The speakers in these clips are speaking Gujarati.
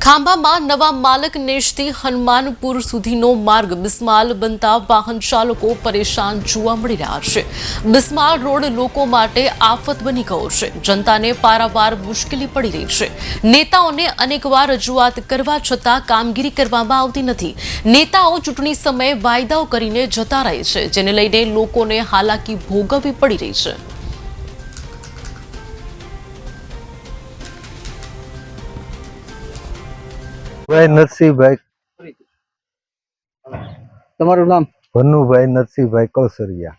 ખાંભામાં નવા માલક નેશથી હનુમાનપુર સુધીનો માર્ગ બિસ્માલ બનતા વાહન ચાલકો પરેશાન જોવા મળી રહ્યા છે। બિસ્માલ રોડ લોકો માટે આફત બની ગયો છે। જનતાને પારાવાર મુશ્કેલી પડી રહી છે। નેતાઓને અનેકવાર રજૂઆત કરવા છતાં કામગીરી કરવામાં આવતી નથી। નેતાઓ ચૂંટણી સમયે વાયદાઓ કરીને જતા રહે છે, જેને લઈને લોકોને હાલાકી ભોગવવી પડી રહી છે। ભાઈ નરસિંહભાઈ, તમારું નામ? ભનુભાઈ નરસિંહભાઈ કૌસરિયા।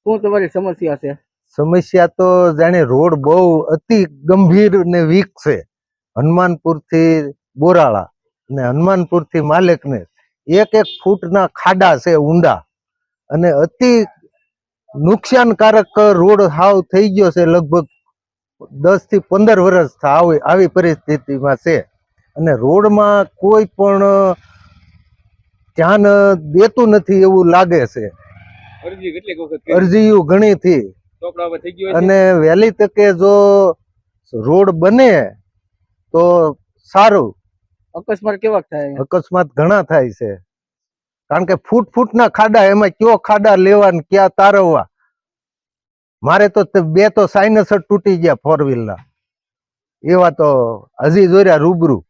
શું તમારી સમસ્યા છે? સમસ્યા તો જાણે રોડ બહુ અતિ ગંભીર ને વીક છે। હનુમાનપુર થી બોરાળા અને હનુમાનપુર થી માલેકને એક ફૂટના ખાડા છે ઊંડા, અને અતિ નુકસાનકારક રોડ હાવ થઈ ગયો છે। લગભગ 10 થી 15 વર્ષ આવી પરિસ્થિતિમાં છે, અને રોડમાં કોઈ પણ ધ્યાન દેતું નથી એવું લાગે છે। અરજીઓ ઘણી થી, અને વહેલી તકે જો રોડ બને તો સારું। અકસ્માત કેવા થાય? અકસ્માત ઘણા થાય છે, કારણ કે ફૂટના ખાડા, એમાં કયો ખાડા લેવા ને ક્યાં તારવવા। મારે તો બે તો સાઇનસ જ તૂટી ગયા 4 વ્હીલના, એવા તો હજી જોયા રૂબરૂ।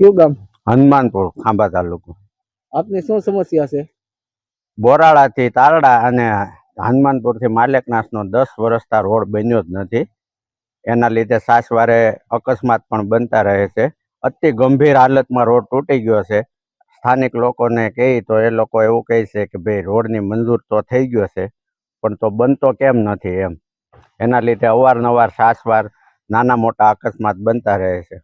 કયું ગામ? હનુમાનપુર, ખાંભા તાલુકો। આપની શું સમસ્યા છે? બોરાળા થી તારડા અને હનુમાનપુર થી માલેકનાસનો 10 વર્ષથી રોડ બન્યો જ નથી। એના લીધે સાસવારે અકસ્માત પણ બનતા રહે છે। અતિ ગંભીર હાલતમાં રોડ તૂટી ગયો છે। સ્થાનિક લોકોને કહી તો એ લોકો એવું કહે છે કે ભાઈ રોડની મંજૂર તો થઈ ગયો છે, પણ તો બનતો કેમ નથી એમ। એના લીધે અવારનવાર સાસવાર નાના મોટા અકસ્માત બનતા રહે છે।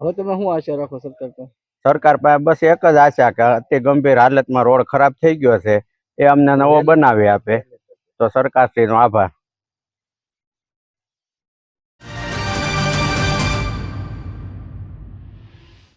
હવે તમે શું આશા રાખો સરકાર પર? સરકાર પાસે બસ એક જ આશા કે અતિ ગંભીર હાલતમાં રોડ ખરાબ થઈ ગયો છે, એ અમને નવો બનાવી આપે તો સરકારશ્રીનો આભાર।